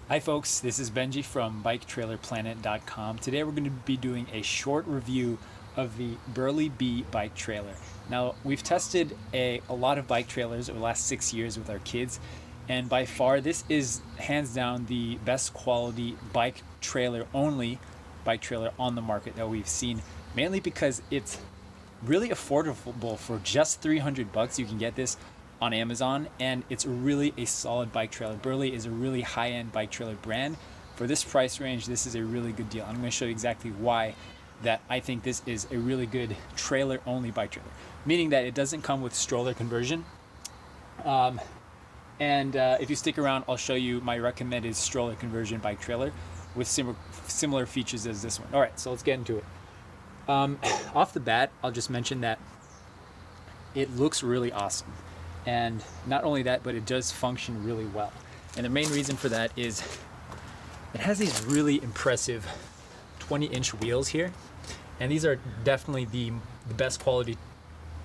Hi folks, this is Benji from BikeTrailerPlanet.com. Today we're going to be doing a short review of the Burley Bee bike trailer. Now we've tested a lot of bike trailers over the last 6 years with our kids, and by far this is hands down the best quality bike trailer on the market that we've seen, mainly because it's really affordable. For just $300 you can get this on Amazon, and it's really a solid bike trailer. Burley is a really high-end bike trailer brand. For this price range, this is a really good deal. I'm going to show you exactly why that I think this is a really good trailer only bike trailer, meaning that it doesn't come with stroller conversion. If you stick around, I'll show you my recommended stroller conversion bike trailer with similar features as this one. All right, so let's get into it. Off the bat, I'll just mention that it looks really awesome. And not only that, but it does function really well. And the main reason for that is it has these really impressive 20-inch wheels here. And these are definitely the best quality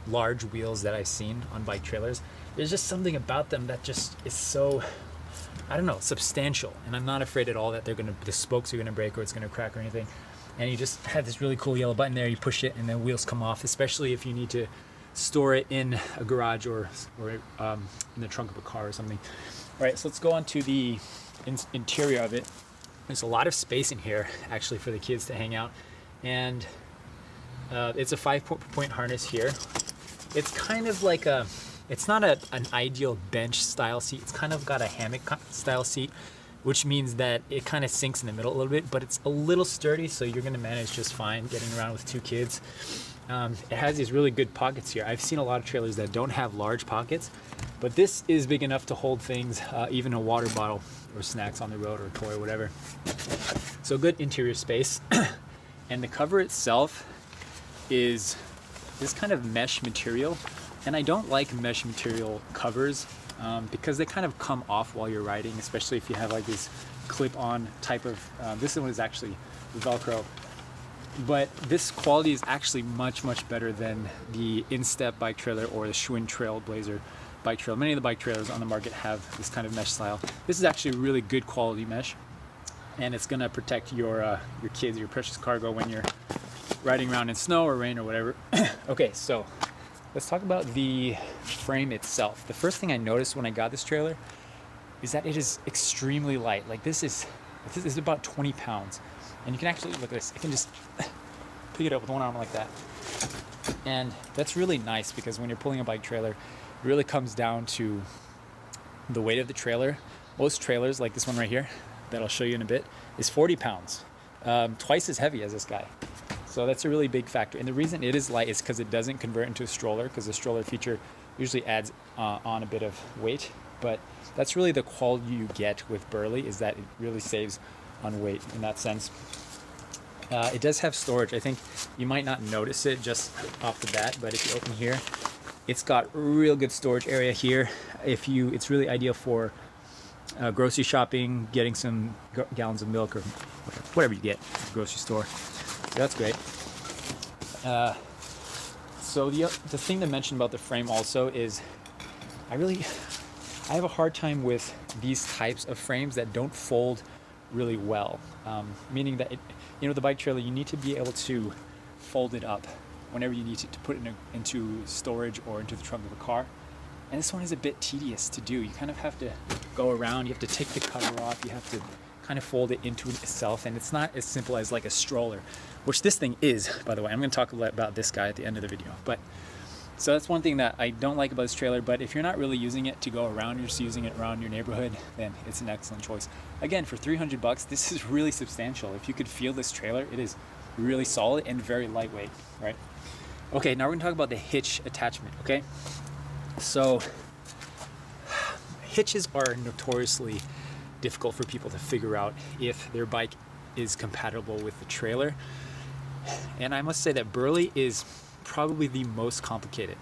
large wheels that I've seen on bike trailers. There's just something about them that just is so, I don't know, substantial. And I'm not afraid at all that the spokes are gonna break or it's gonna crack or anything. And you just have this really cool yellow button there, you push it and the wheels come off, especially if you need to store it in a garage or in the trunk of a car or something. All right, so let's go on to the interior of it. There's a lot of space in here actually for the kids to hang out, and it's a 5-point harness here. It's kind of like it's not an ideal bench style seat. It's kind of got a hammock style seat, which means that it kind of sinks in the middle a little bit, but it's a little sturdy, so you're gonna manage just fine getting around with 2 kids. It has these really good pockets here. I've seen a lot of trailers that don't have large pockets, but this is big enough to hold things, even a water bottle or snacks on the road or a toy or whatever. So good interior space. And the cover itself is this kind of mesh material. And I don't like mesh material covers because they kind of come off while you're riding, especially if you have like this clip-on type of, this one is actually Velcro. But this quality is actually much better than the Instep bike trailer or the Schwinn Trailblazer bike trailer. Many of the bike trailers on the market have this kind of mesh style. This is actually really good quality mesh, and it's gonna protect your kids, your precious cargo, when you're riding around in snow or rain or whatever. Okay, so let's talk about the frame itself. The first thing I noticed when I got this trailer is that it is extremely light. Like this is about 20 pounds. And you can actually, look at this, I can just pick it up with one arm like that. And that's really nice because when you're pulling a bike trailer, it really comes down to the weight of the trailer. Most trailers, like this one right here, that I'll show you in a bit, is 40 pounds, twice as heavy as this guy. So that's a really big factor. And the reason it is light is because it doesn't convert into a stroller, because the stroller feature usually adds on a bit of weight. But that's really the quality you get with Burley, is that it really saves on weight in that sense. It does have storage. I think you might not notice it just off the bat, but if you open here, it's got real good storage area here. It's really ideal for grocery shopping, getting some gallons of milk or whatever you get at the grocery store. So that's great. So the thing to mention about the frame also is I have a hard time with these types of frames that don't fold really well, meaning that the bike trailer, you need to be able to fold it up whenever you need to put it into storage or into the trunk of a car. And this one is a bit tedious to do. You kind of have to go around, you have to take the cover off, you have to kind of fold it into itself, and it's not as simple as like a stroller, which this thing is, by the way. I'm going to talk about this guy at the end of the video. So that's one thing that I don't like about this trailer, but if you're not really using it to go around, you're just using it around your neighborhood, then it's an excellent choice. Again, for $300, this is really substantial. If you could feel this trailer, it is really solid and very lightweight, right? Okay, now we're gonna talk about the hitch attachment, okay? So, hitches are notoriously difficult for people to figure out if their bike is compatible with the trailer. And I must say that Burley is probably the most complicated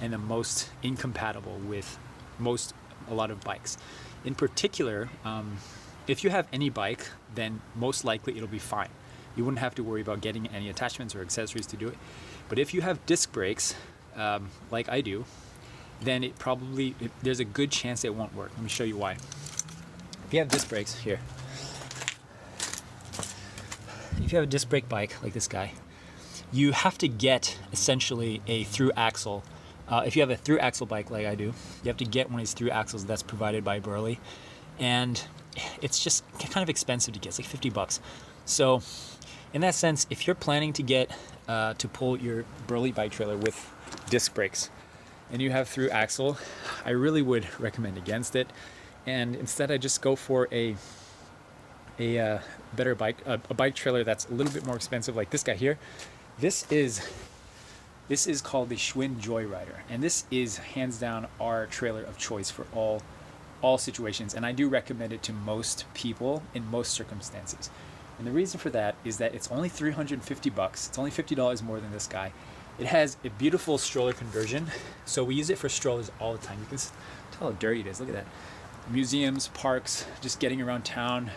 and the most incompatible with a lot of bikes. In particular, if you have any bike, then most likely it'll be fine. You wouldn't have to worry about getting any attachments or accessories to do it. But if you have disc brakes, like I do, then there's a good chance it won't work. Let me show you why. If you have disc brakes here, if you have a disc brake bike like this guy, you have to get essentially a through axle. If you have a through axle bike like I do, you have to get one of these through axles that's provided by Burley, and it's just kind of expensive to get. It's like $50. So in that sense, if you're planning to get to pull your Burley bike trailer with disc brakes and you have through axle, I really would recommend against it. And instead, I just go for a better bike, a bike trailer that's a little bit more expensive, like this guy here. This is called the Schwinn Joyrider, and this is hands down our trailer of choice for all situations, and I do recommend it to most people in most circumstances. And the reason for that is that it's only $350. It's only $50 more than this guy. It has a beautiful stroller conversion, so we use it for strollers all the time. You can tell how dirty it is. Look at that. Museums, parks, just getting around town,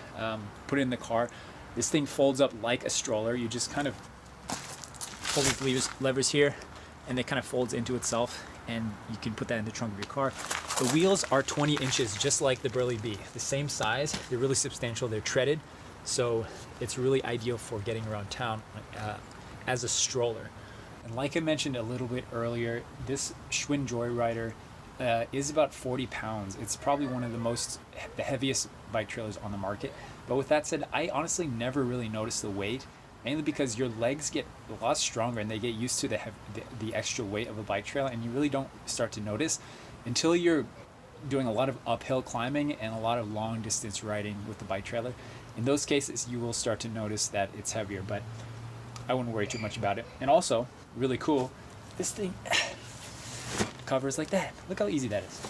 put it in the car. This thing folds up like a stroller. You just kind of pull these levers here, and it kind of folds into itself, and you can put that in the trunk of your car. The wheels are 20 inches, just like the Burley Bee. The same size. They're really substantial. They're treaded, so it's really ideal for getting around town as a stroller. And like I mentioned a little bit earlier, this Schwinn Joyrider is about 40 pounds. It's probably one of the heaviest bike trailers on the market. But with that said, I honestly never really noticed the weight, mainly because your legs get a lot stronger and they get used to the extra weight of a bike trailer, and you really don't start to notice until you're doing a lot of uphill climbing and a lot of long distance riding with the bike trailer. In those cases, you will start to notice that it's heavier, but I wouldn't worry too much about it. And also, really cool, this thing covers like that. Look how easy that is.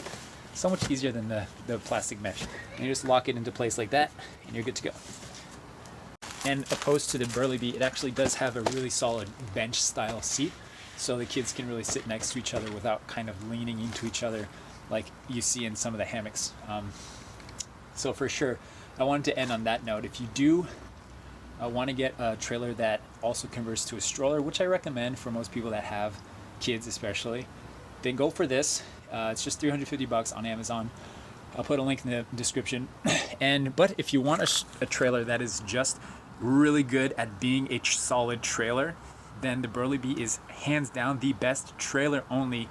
So much easier than the plastic mesh. And you just lock it into place like that, and you're good to go. And opposed to the Burley Bee, it actually does have a really solid bench style seat, so the kids can really sit next to each other without kind of leaning into each other like you see in some of the hammocks. So for sure, I wanted to end on that note. If you do want to get a trailer that also converts to a stroller, which I recommend for most people that have kids especially, then go for this. It's just $350 on Amazon. I'll put a link in the description. But if you want a trailer that is just really good at being a solid trailer, then the Burley Bee is hands down the best trailer only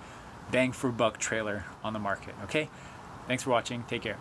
bang for buck trailer on the market. Okay? Thanks for watching. Take care.